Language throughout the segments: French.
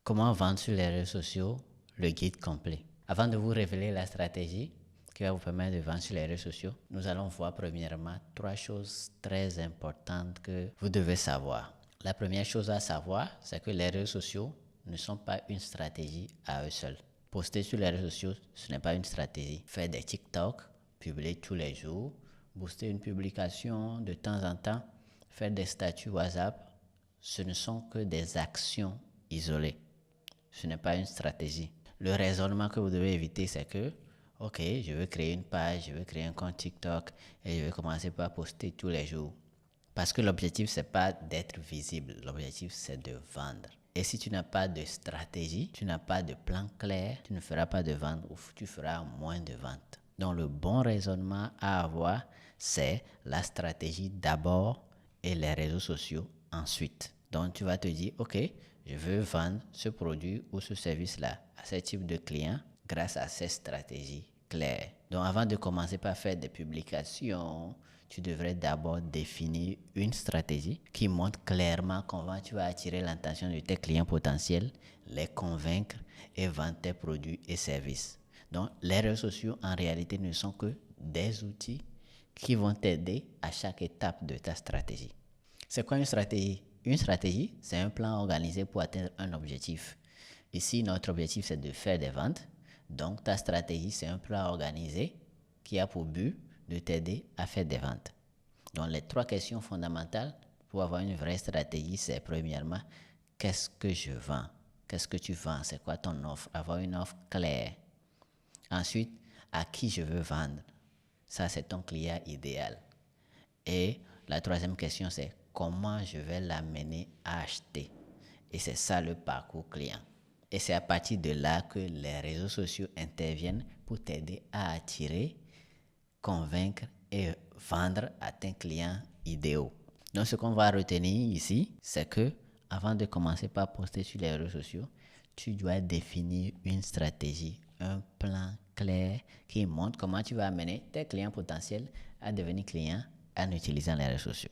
Comment vendre sur les réseaux sociaux? Le guide complet. Avant de vous révéler la stratégie qui va vous permettre de vendre sur les réseaux sociaux, nous allons voir premièrement 3 choses très importantes que vous devez savoir. La première chose à savoir, c'est que les réseaux sociaux ne sont pas une stratégie à eux seuls. Poster sur les réseaux sociaux, ce n'est pas une stratégie. Faire des TikTok, publier tous les jours, booster une publication de temps en temps, faire des statuts WhatsApp, ce ne sont que des actions isolées. Ce n'est pas une stratégie. Le raisonnement que vous devez éviter, c'est que, ok, je veux créer une page, je veux créer un compte TikTok et je vais commencer par poster tous les jours. Parce que l'objectif, c'est pas d'être visible. L'objectif, c'est de vendre. Et si tu n'as pas de stratégie, tu n'as pas de plan clair, tu ne feras pas de vente ou tu feras moins de ventes. Donc, le bon raisonnement à avoir, c'est la stratégie d'abord et les réseaux sociaux ensuite. Donc, tu vas te dire, ok, je veux vendre ce produit ou ce service-là à ce type de client grâce à ces stratégies claires. Donc, avant de commencer par faire des publications, tu devrais d'abord définir une stratégie qui montre clairement comment tu vas attirer l'attention de tes clients potentiels, les convaincre et vendre tes produits et services. Donc, les réseaux sociaux, en réalité, ne sont que des outils qui vont t'aider à chaque étape de ta stratégie. C'est quoi une stratégie? Une stratégie, c'est un plan organisé pour atteindre un objectif. Ici, notre objectif, c'est de faire des ventes. Donc, ta stratégie, c'est un plan organisé qui a pour but de t'aider à faire des ventes. Donc, les 3 questions fondamentales pour avoir une vraie stratégie, c'est premièrement, qu'est-ce que je vends? Qu'est-ce que tu vends? C'est quoi ton offre? Avoir une offre claire. Ensuite, à qui je veux vendre? Ça, c'est ton client idéal. Et la 3e question, c'est comment je vais l'amener à acheter? Et c'est ça le parcours client. Et c'est à partir de là que les réseaux sociaux interviennent pour t'aider à attirer, convaincre et vendre à tes clients idéaux. Donc, ce qu'on va retenir ici, c'est que avant de commencer par poster sur les réseaux sociaux, tu dois définir une stratégie, un plan clair qui montre comment tu vas amener tes clients potentiels à devenir clients en utilisant les réseaux sociaux.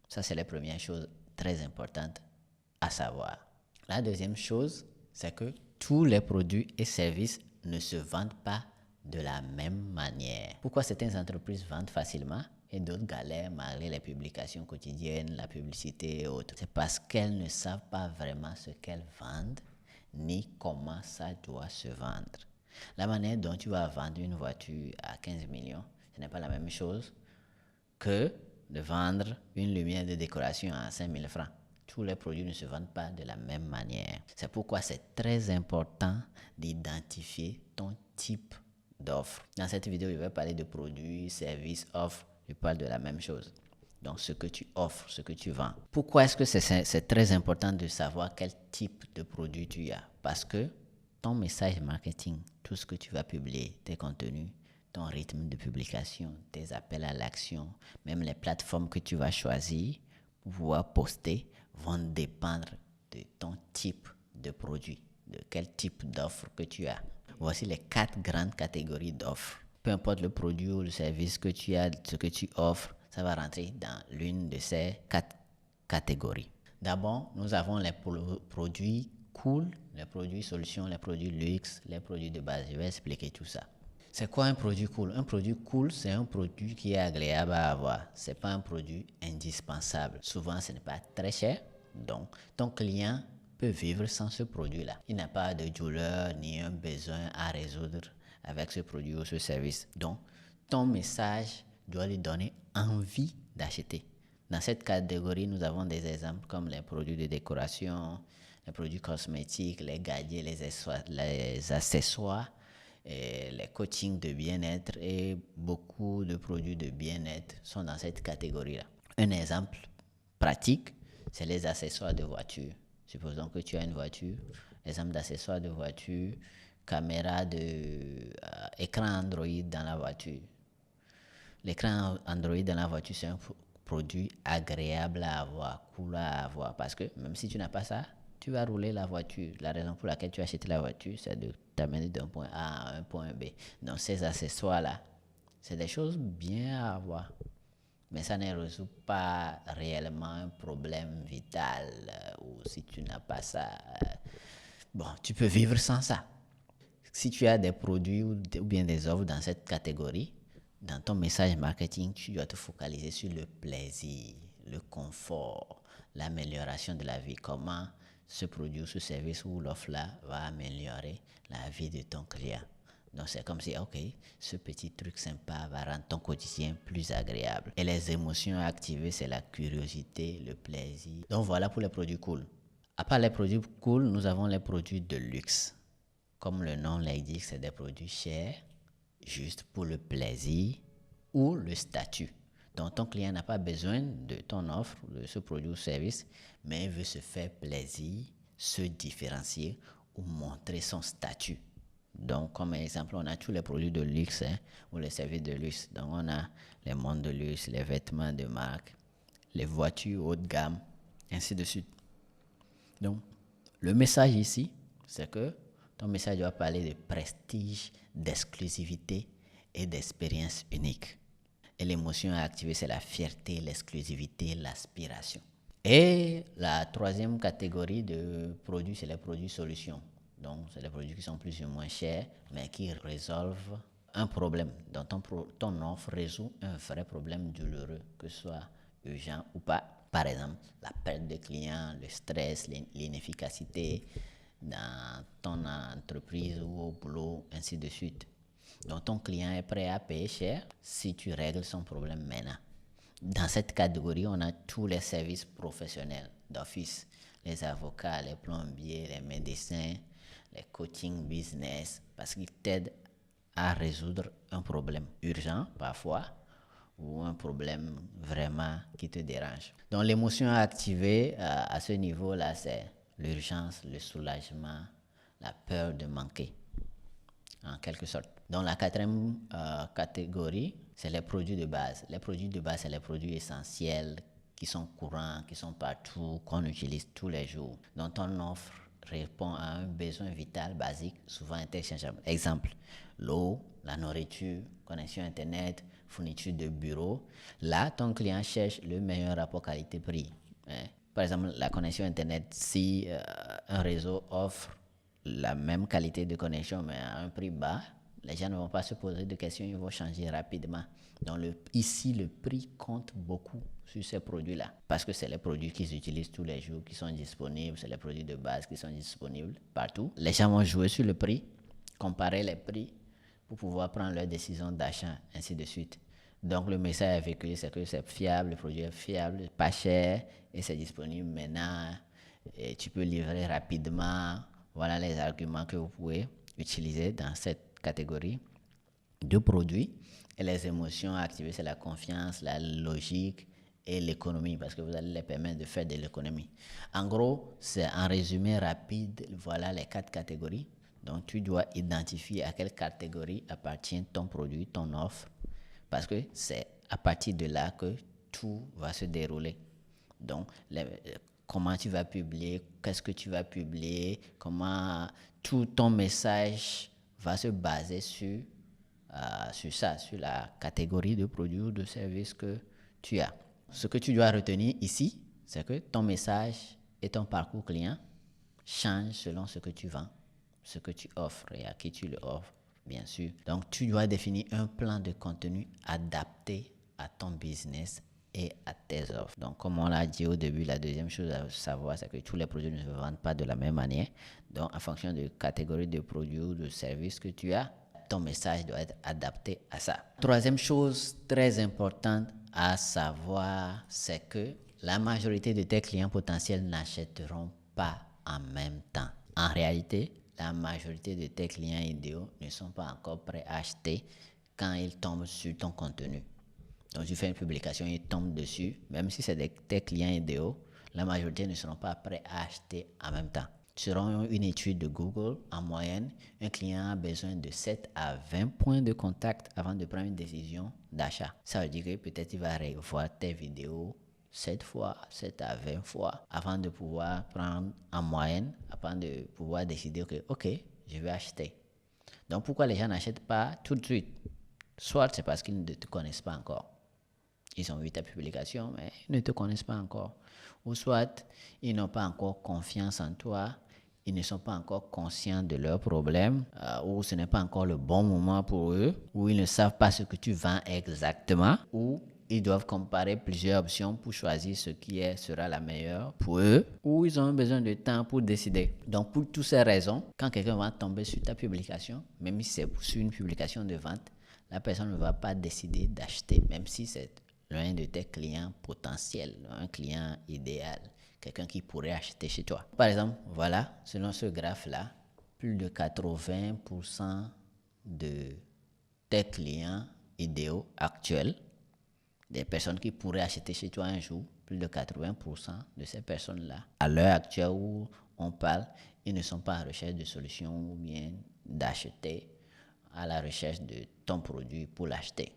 Ça, c'est la première chose très importante à savoir. La deuxième chose, c'est que tous les produits et services ne se vendent pas de la même manière. Pourquoi certaines entreprises vendent facilement et d'autres galèrent malgré les publications quotidiennes, la publicité et autres? C'est parce qu'elles ne savent pas vraiment ce qu'elles vendent ni comment ça doit se vendre. La manière dont tu vas vendre une voiture à 15 millions, ce n'est pas la même chose que de vendre une lumière de décoration à 5 000 francs. Tous les produits ne se vendent pas de la même manière. C'est pourquoi c'est très important d'identifier ton type d'offre. Dans cette vidéo, je vais parler de produits, services, offres. Je parle de la même chose. Donc, ce que tu offres, ce que tu vends. Pourquoi est-ce que c'est très important de savoir quel type de produit tu as? Parce que ton message marketing, tout ce que tu vas publier, tes contenus, ton rythme de publication, tes appels à l'action, même les plateformes que tu vas choisir pour pouvoir poster vont dépendre de ton type de produit, de quel type d'offre que tu as. Voici les 4 grandes catégories d'offres. Peu importe le produit ou le service que tu as, ce que tu offres, ça va rentrer dans l'une de ces 4 catégories. D'abord, nous avons les produits cool, les produits solutions, les produits luxe, les produits de base. Je vais expliquer tout ça. C'est quoi un produit cool? Un produit cool, c'est un produit qui est agréable à avoir. Ce n'est pas un produit indispensable. Souvent, ce n'est pas très cher. Donc, ton client peut vivre sans ce produit-là. Il n'a pas de douleur ni un besoin à résoudre avec ce produit ou ce service. Donc, ton message doit lui donner envie d'acheter. Dans cette catégorie, nous avons des exemples comme les produits de décoration, les produits cosmétiques, les gadgets, les accessoires, et les coachings de bien-être et beaucoup de produits de bien-être sont dans cette catégorie-là. Un exemple pratique, c'est les accessoires de voiture. Supposons que tu as une voiture, exemple d'accessoires de voiture, caméra écran Android dans la voiture. L'écran Android dans la voiture, c'est un produit agréable à avoir, cool à avoir, parce que même si tu n'as pas ça, tu vas rouler la voiture. La raison pour laquelle tu as acheté la voiture, c'est de t'amener d'un point A à un point B. Donc ces accessoires-là, c'est des choses bien à avoir. Mais ça ne résout pas réellement un problème vital ou si tu n'as pas ça. bon, tu peux vivre sans ça. Si tu as des produits ou bien des offres dans cette catégorie, dans ton message marketing, tu dois te focaliser sur le plaisir, le confort, l'amélioration de la vie. Comment ce produit ou ce service ou l'offre-là va améliorer la vie de ton client. Donc c'est comme si, ok, ce petit truc sympa va rendre ton quotidien plus agréable. Et les émotions activées, c'est la curiosité, le plaisir. Donc voilà pour les produits cool. À part les produits cool, nous avons les produits de luxe. Comme le nom l'indique, c'est des produits chers, juste pour le plaisir ou le statut. Donc ton client n'a pas besoin de ton offre, de ce produit ou service, mais il veut se faire plaisir, se différencier ou montrer son statut. Donc, comme exemple, on a tous les produits de luxe ou les services de luxe. Donc, on a les montres de luxe, les vêtements de marque, les voitures haut de gamme, ainsi de suite. Donc, le message ici, c'est que ton message doit parler de prestige, d'exclusivité et d'expérience unique. Et l'émotion à activer, c'est la fierté, l'exclusivité, l'aspiration. Et la troisième catégorie de produits, c'est les produits solutions. Donc, c'est des produits qui sont plus ou moins chers, mais qui résolvent un problème. Donc, ton offre résout un vrai problème douloureux, que ce soit urgent ou pas. Par exemple, la perte de clients, le stress, l'inefficacité dans ton entreprise ou au boulot, ainsi de suite. Donc, ton client est prêt à payer cher si tu règles son problème maintenant. Dans cette catégorie, on a tous les services professionnels d'office, les avocats, les plombiers, les médecins, les coaching business, parce qu'ils t'aident à résoudre un problème urgent parfois ou un problème vraiment qui te dérange. Donc l'émotion à activer à ce niveau-là, c'est l'urgence, le soulagement, la peur de manquer, en quelque sorte. Donc la quatrième catégorie, c'est les produits de base. Les produits de base, c'est les produits essentiels qui sont courants, qui sont partout, qu'on utilise tous les jours. Donc ton offre répond à un besoin vital basique, souvent interchangeable. Exemple, l'eau, la nourriture, connexion Internet, fourniture de bureau. Là, ton client cherche le meilleur rapport qualité-prix. Par exemple, la connexion Internet, si un réseau offre la même qualité de connexion mais à un prix bas, les gens ne vont pas se poser de questions, ils vont changer rapidement. Donc ici, le prix compte beaucoup sur ces produits-là parce que c'est les produits qu'ils utilisent tous les jours, qui sont disponibles, c'est les produits de base qui sont disponibles partout. Les gens vont jouer sur le prix, comparer les prix pour pouvoir prendre leur décision d'achat, ainsi de suite. Donc le message véhiculé, c'est que c'est fiable, le produit est fiable, pas cher et c'est disponible maintenant et tu peux livrer rapidement. Voilà les arguments que vous pouvez utiliser dans cette catégorie de produits. Et les émotions activées, c'est la confiance, la logique et l'économie, parce que vous allez les permettre de faire de l'économie. En gros, c'est en résumé rapide, voilà les 4 catégories. Donc, tu dois identifier à quelle catégorie appartient ton produit, ton offre, parce que c'est à partir de là que tout va se dérouler. Donc, comment tu vas publier, qu'est-ce que tu vas publier, comment tout ton message va se baser sur ça, sur la catégorie de produits ou de services que tu as. Ce que tu dois retenir ici, c'est que ton message et ton parcours client changent selon ce que tu vends, ce que tu offres et à qui tu le offres, bien sûr. Donc, tu dois définir un plan de contenu adapté à ton business et à tes offres. Donc, comme on l'a dit au début, la deuxième chose à savoir, c'est que tous les produits ne se vendent pas de la même manière. Donc, en fonction de catégorie de produits ou de services que tu as, ton message doit être adapté à ça. Troisième chose très importante à savoir, c'est que la majorité de tes clients potentiels n'achèteront pas en même temps. En réalité, la majorité de tes clients idéaux ne sont pas encore prêts à acheter quand ils tombent sur ton contenu. Donc, tu fais une publication, ils tombent dessus. Même si c'est tes clients idéaux, la majorité ne seront pas prêts à acheter en même temps. Selon une étude de Google, en moyenne, un client a besoin de 7 à 20 points de contact avant de prendre une décision d'achat. Ça veut dire que peut-être il va revoir tes vidéos 7 fois, 7 à 20 fois avant de pouvoir prendre en moyenne, avant de pouvoir décider que, ok, je vais acheter. Donc, pourquoi les gens n'achètent pas tout de suite? Soit c'est parce qu'ils ne te connaissent pas encore. Ils ont vu ta publication, mais ils ne te connaissent pas encore. Ou soit, ils n'ont pas encore confiance en toi ils ne sont pas encore conscients de leurs problèmes, ou ce n'est pas encore le bon moment pour eux, ou ils ne savent pas ce que tu vends exactement, ou ils doivent comparer plusieurs options pour choisir ce qui sera la meilleure pour eux, ou ils ont besoin de temps pour décider. Donc, pour toutes ces raisons, quand quelqu'un va tomber sur ta publication, même si c'est sur une publication de vente, la personne ne va pas décider d'acheter, même si c'est l'un de tes clients potentiels, un client idéal, quelqu'un qui pourrait acheter chez toi. Par exemple, voilà, selon ce graphe-là, plus de 80% de tes clients idéaux actuels, des personnes qui pourraient acheter chez toi un jour, plus de 80% de ces personnes-là, à l'heure actuelle où on parle, ils ne sont pas en recherche de solutions ou bien d'acheter, à la recherche de ton produit pour l'acheter.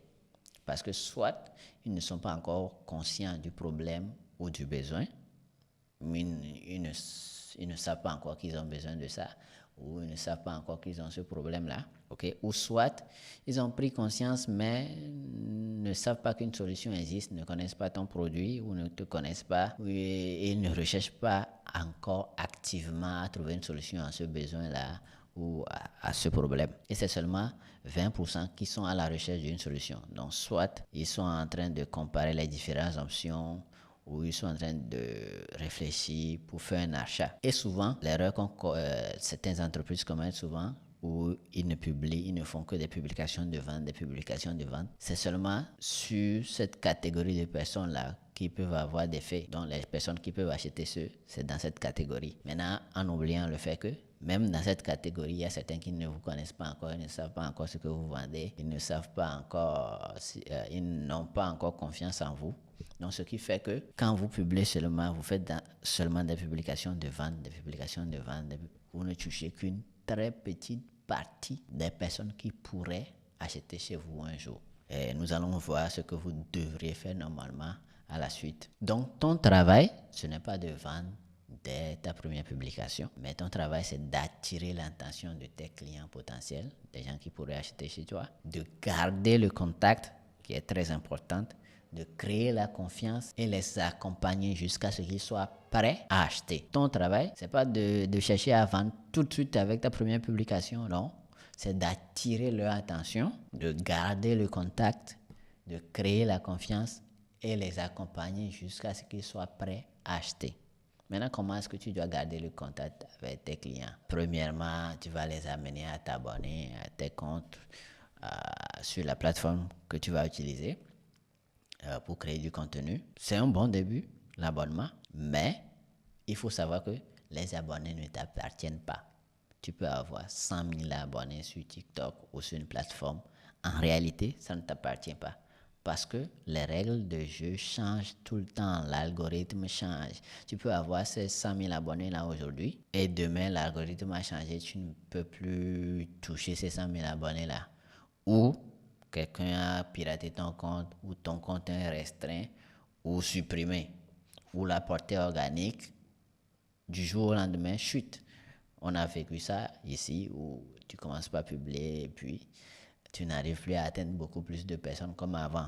Parce que soit ils ne sont pas encore conscients du problème ou du besoin, mais ils ne savent pas encore qu'ils ont besoin de ça, ou ils ne savent pas encore qu'ils ont ce problème-là. Okay? Ou soit ils ont pris conscience mais ne savent pas qu'une solution existe, ne connaissent pas ton produit ou ne te connaissent pas, et ils ne recherchent pas encore activement à trouver une solution à ce besoin-là ou à ce problème. Et c'est seulement 20% qui sont à la recherche d'une solution. Donc soit ils sont en train de comparer les différentes options, où ils sont en train de réfléchir pour faire un achat. Et souvent, l'erreur que certaines entreprises commettent souvent, où ils ne font que des publications de vente, c'est seulement sur cette catégorie de personnes-là qui peuvent avoir des faits. Donc, les personnes qui peuvent acheter c'est dans cette catégorie. Maintenant, en oubliant le fait que même dans cette catégorie, il y a certains qui ne vous connaissent pas encore, ils ne savent pas encore ce que vous vendez, ils ne savent pas encore, ils n'ont pas encore confiance en vous. Donc, ce qui fait que quand vous publiez seulement, vous faites seulement des publications de vente, vous ne touchez qu'une très petite partie des personnes qui pourraient acheter chez vous un jour. Et nous allons voir ce que vous devriez faire normalement à la suite. Donc, ton travail, ce n'est pas de vendre dès ta première publication, mais ton travail, c'est d'attirer l'attention de tes clients potentiels, des gens qui pourraient acheter chez toi, de garder le contact, qui est très important, de créer la confiance et les accompagner jusqu'à ce qu'ils soient prêts à acheter. Ton travail, c'est pas de chercher à vendre tout de suite avec ta première publication, non. C'est d'attirer leur attention, de garder le contact, de créer la confiance et les accompagner jusqu'à ce qu'ils soient prêts à acheter. Maintenant, comment est-ce que tu dois garder le contact avec tes clients? Premièrement, tu vas les amener à t'abonner à tes comptes sur la plateforme que tu vas utiliser pour créer du contenu. C'est un bon début, l'abonnement, mais il faut savoir que les abonnés ne t'appartiennent pas. Tu peux avoir 100 000 abonnés sur TikTok ou sur une plateforme. En réalité, ça ne t'appartient pas. Parce que les règles de jeu changent tout le temps, l'algorithme change. Tu peux avoir ces 100 000 abonnés là aujourd'hui et demain l'algorithme a changé, tu ne peux plus toucher ces 100 000 abonnés là. Ou quelqu'un a piraté ton compte, ou ton compte est restreint, ou supprimé, ou la portée organique du jour au lendemain chute. On a vécu ça ici où tu commences pas à publier et puis tu n'arrives plus à atteindre beaucoup plus de personnes comme avant.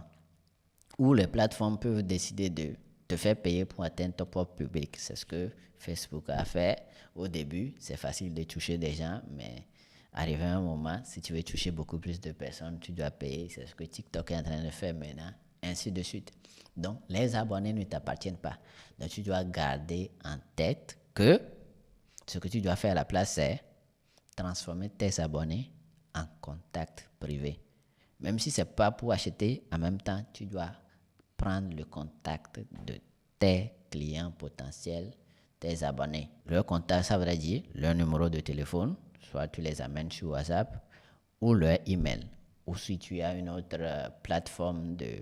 Ou les plateformes peuvent décider de te faire payer pour atteindre ton propre public. C'est ce que Facebook a fait. Au début, c'est facile de toucher des gens, mais arrivé à un moment, si tu veux toucher beaucoup plus de personnes, tu dois payer. C'est ce que TikTok est en train de faire maintenant, ainsi de suite. Donc, les abonnés ne t'appartiennent pas. Donc, tu dois garder en tête que ce que tu dois faire à la place, c'est transformer tes abonnés en contact privé. Même si ce n'est pas pour acheter, en même temps, tu dois prendre le contact de tes clients potentiels, tes abonnés. Leur contact, ça veut dire leur numéro de téléphone, soit tu les amènes sur WhatsApp, ou leur email. Ou si tu as une autre plateforme de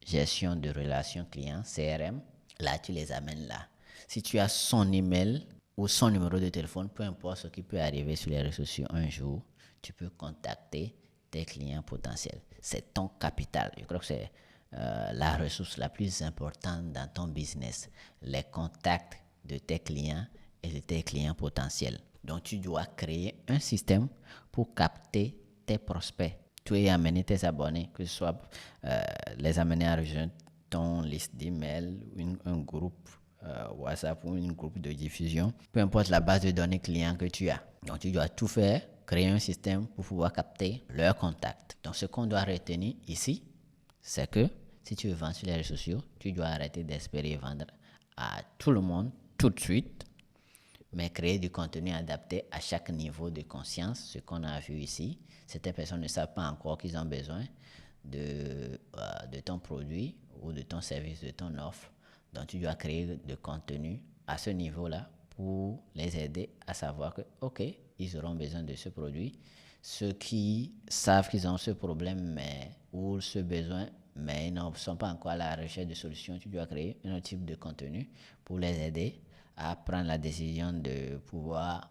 gestion de relations clients, CRM, là, tu les amènes là. Si tu as son email ou son numéro de téléphone, peu importe ce qui peut arriver sur les réseaux sociaux un jour, tu peux contacter tes clients potentiels. C'est ton capital. Je crois que c'est la ressource la plus importante dans ton business. Les contacts de tes clients et de tes clients potentiels. Donc, tu dois créer un système pour capter tes prospects. Tu es amener tes abonnés, que ce soit les amener à rejoindre ton liste d'email, un groupe WhatsApp ou un groupe de diffusion, peu importe la base de données client que tu as. Donc, tu dois tout faire, créer un système pour pouvoir capter leurs contacts. Donc, ce qu'on doit retenir ici, c'est que si tu veux vendre sur les réseaux sociaux, tu dois arrêter d'espérer vendre à tout le monde tout de suite, mais créer du contenu adapté à chaque niveau de conscience. Ce qu'on a vu ici, certaines personnes ne savent pas encore qu'ils ont besoin de ton produit ou de ton service, de ton offre. Donc, tu dois créer du contenu à ce niveau-là pour les aider à savoir que, OK, ils auront besoin de ce produit. Ceux qui savent qu'ils ont ce problème ou ce besoin, mais ils ne sont pas encore à la recherche de solutions, tu dois créer un autre type de contenu pour les aider à prendre la décision de pouvoir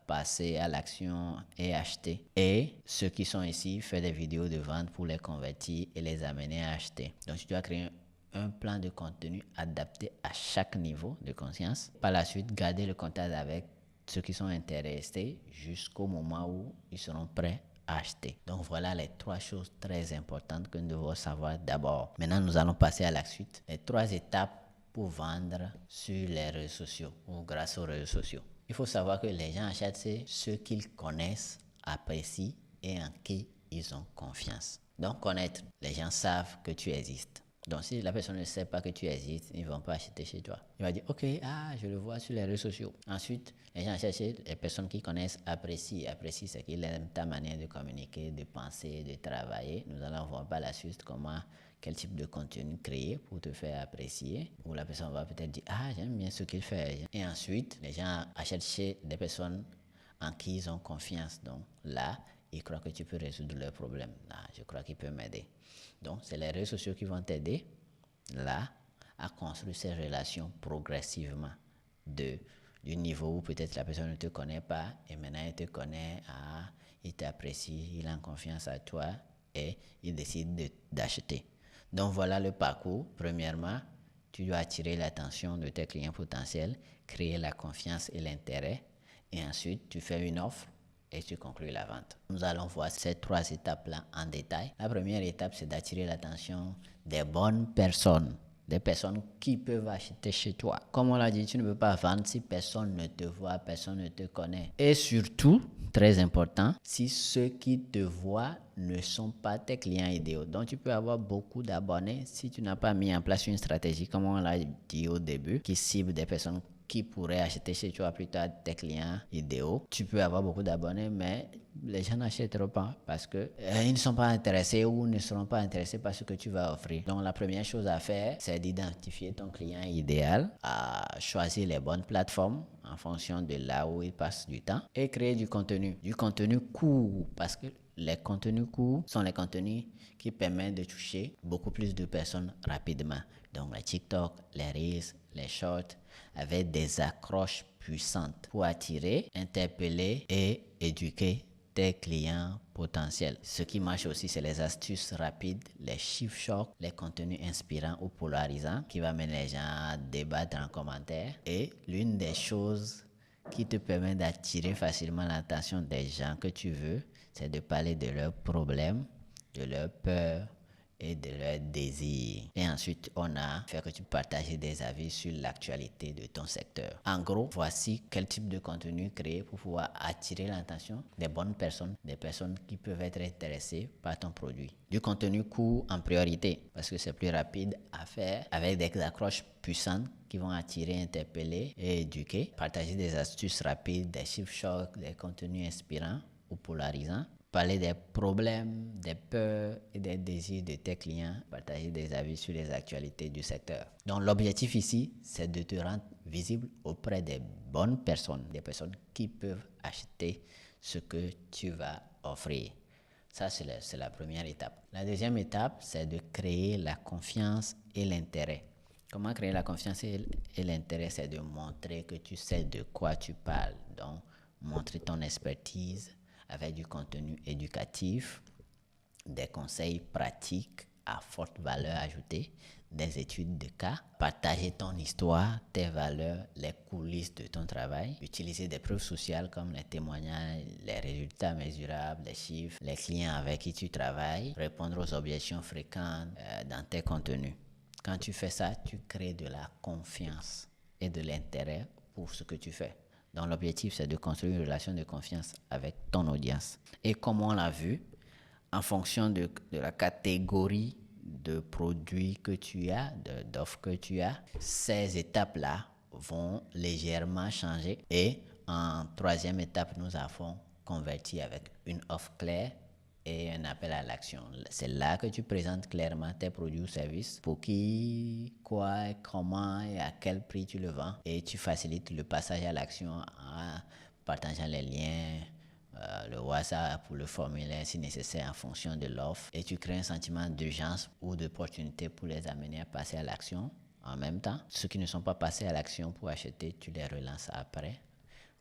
passer à l'action et acheter. Et ceux qui sont ici, faire des vidéos de vente pour les convertir et les amener à acheter. Donc, tu dois créer un plan de contenu adapté à chaque niveau de conscience. Par la suite, garder le contact avec ceux qui sont intéressés jusqu'au moment où ils seront prêts à acheter. Donc voilà les 3 choses très importantes que nous devons savoir d'abord. Maintenant, nous allons passer à la suite. Les 3 étapes pour vendre sur les réseaux sociaux ou grâce aux réseaux sociaux. Il faut savoir que les gens achètent ceux qu'ils connaissent, apprécient et en qui ils ont confiance. Donc connaître, les gens savent que tu existes. Donc, si la personne ne sait pas que tu existes, ils ne vont pas acheter chez toi. Il va dire, OK, je le vois sur les réseaux sociaux. Ensuite, les gens achètent chez les personnes qui connaissent, apprécient. Apprécient, c'est qu'ils aiment ta manière de communiquer, de penser, de travailler. Nous allons voir par la suite quel type de contenu créer pour te faire apprécier. Ou la personne va peut-être dire, j'aime bien ce qu'il fait. Et ensuite, les gens achètent chez des personnes en qui ils ont confiance. Donc là, ils croient que tu peux résoudre leurs problèmes. Là, je crois qu'ils peuvent m'aider. Donc, c'est les réseaux sociaux qui vont t'aider là à construire ces relations progressivement du niveau où peut-être la personne ne te connaît pas et maintenant il te connaît, il t'apprécie, il a confiance à toi et il décide d'acheter. Donc, voilà le parcours. Premièrement, tu dois attirer l'attention de tes clients potentiels, créer la confiance et l'intérêt et ensuite tu fais une offre et tu conclus la vente. Nous allons voir ces 3 étapes-là en détail. La première étape, c'est d'attirer l'attention des bonnes personnes, des personnes qui peuvent acheter chez toi. Comme on l'a dit, tu ne peux pas vendre si personne ne te voit, personne ne te connaît. Et surtout, très important, si ceux qui te voient ne sont pas tes clients idéaux. Donc, tu peux avoir beaucoup d'abonnés si tu n'as pas mis en place une stratégie, comme on l'a dit au début, qui cible des personnes qui pourraient acheter chez toi plus tard tes clients idéaux. Tu peux avoir beaucoup d'abonnés, mais les gens n'achèteront pas parce que ils ne sont pas intéressés ou ne seront pas intéressés par ce que tu vas offrir. Donc, la première chose à faire, c'est d'identifier ton client idéal, à choisir les bonnes plateformes en fonction de là où il passe du temps et créer du contenu court parce que les contenus courts sont les contenus qui permettent de toucher beaucoup plus de personnes rapidement. Donc, les TikTok, les Reels, les Shorts, avec des accroches puissantes pour attirer, interpeller et éduquer tes clients potentiels. Ce qui marche aussi, c'est les astuces rapides, les chiffres chocs, les contenus inspirants ou polarisants qui va mener les gens à débattre en commentaire. Et l'une des choses qui te permet d'attirer facilement l'attention des gens que tu veux, c'est de parler de leurs problèmes, de leurs peurs et de leurs désirs. Et ensuite, on a fait que tu partages des avis sur l'actualité de ton secteur. En gros, voici quel type de contenu créer pour pouvoir attirer l'attention des bonnes personnes, des personnes qui peuvent être intéressées par ton produit. Du contenu court en priorité, parce que c'est plus rapide à faire avec des accroches puissantes qui vont attirer, interpeller et éduquer. Partager des astuces rapides, des chiffres chocs, des contenus inspirants ou polarisants. Parler des problèmes, des peurs et des désirs de tes clients, partager des avis sur les actualités du secteur. Donc l'objectif ici, c'est de te rendre visible auprès des bonnes personnes, des personnes qui peuvent acheter ce que tu vas offrir. Ça, c'est la première étape. La deuxième étape, c'est de créer la confiance et l'intérêt. Comment créer la confiance et l'intérêt? C'est de montrer que tu sais de quoi tu parles. Donc, montrer ton expertise avec du contenu éducatif, des conseils pratiques à forte valeur ajoutée, des études de cas, partager ton histoire, tes valeurs, les coulisses de ton travail, utiliser des preuves sociales comme les témoignages, les résultats mesurables, les chiffres, les clients avec qui tu travailles, répondre aux objections fréquentes dans tes contenus. Quand tu fais ça, tu crées de la confiance et de l'intérêt pour ce que tu fais. Donc l'objectif, c'est de construire une relation de confiance avec ton audience. Et comme on l'a vu, en fonction de la catégorie de produits que tu as, d'offres que tu as, ces étapes-là vont légèrement changer. Et en troisième étape, nous avons converti avec une offre claire et un appel à l'action. C'est là que tu présentes clairement tes produits ou services, pour qui, quoi, comment et à quel prix tu le vends. Et tu facilites le passage à l'action en partageant les liens, le WhatsApp ou le formulaire si nécessaire en fonction de l'offre. Et tu crées un sentiment d'urgence ou d'opportunité pour les amener à passer à l'action en même temps. Ceux qui ne sont pas passés à l'action pour acheter, tu les relances après,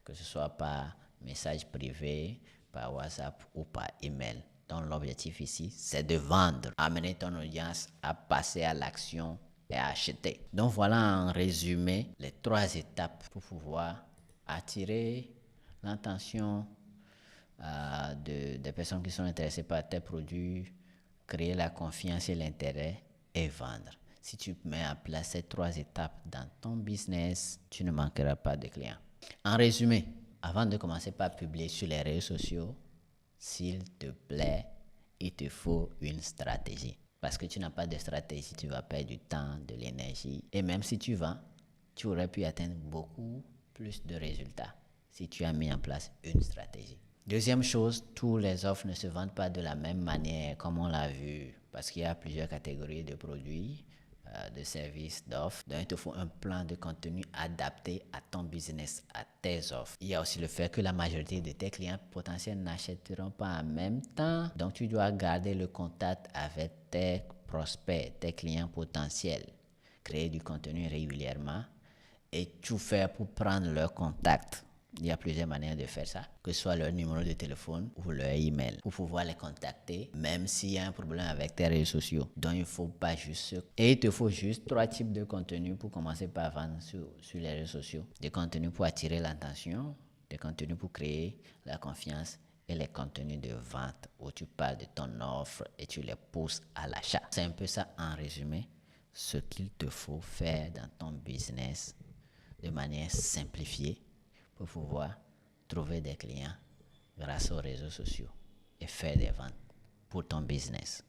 que ce soit par message privé, par WhatsApp ou par email. Donc l'objectif ici, c'est de vendre, amener ton audience à passer à l'action et à acheter. Donc voilà en résumé les 3 étapes pour pouvoir attirer l'attention des personnes qui sont intéressées par tes produits, créer la confiance et l'intérêt et vendre. Si tu mets en place ces 3 étapes dans ton business, tu ne manqueras pas de clients. En résumé, avant de commencer par publier sur les réseaux sociaux, s'il te plaît, il te faut une stratégie. Parce que tu n'as pas de stratégie, tu vas perdre du temps, de l'énergie. Et même si tu vends, tu aurais pu atteindre beaucoup plus de résultats si tu as mis en place une stratégie. Deuxième chose, tous les offres ne se vendent pas de la même manière comme on l'a vu, parce qu'il y a plusieurs catégories de produits, de services, d'offres. Donc, il te faut un plan de contenu adapté à ton business, à tes offres. Il y a aussi le fait que la majorité de tes clients potentiels n'achèteront pas en même temps. Donc, tu dois garder le contact avec tes prospects, tes clients potentiels. Créer du contenu régulièrement et tout faire pour prendre leur contact. Il y a plusieurs manières de faire ça, que ce soit leur numéro de téléphone ou leur email, pour pouvoir les contacter, même s'il y a un problème avec tes réseaux sociaux. Donc, il faut pas juste... Et il te faut juste 3 types de contenus pour commencer par vendre sur les réseaux sociaux. Des contenus pour attirer l'attention, des contenus pour créer la confiance et les contenus de vente où tu parles de ton offre et tu les pousses à l'achat. C'est un peu ça en résumé, ce qu'il te faut faire dans ton business de manière simplifiée pour pouvoir trouver des clients grâce aux réseaux sociaux et faire des ventes pour ton business.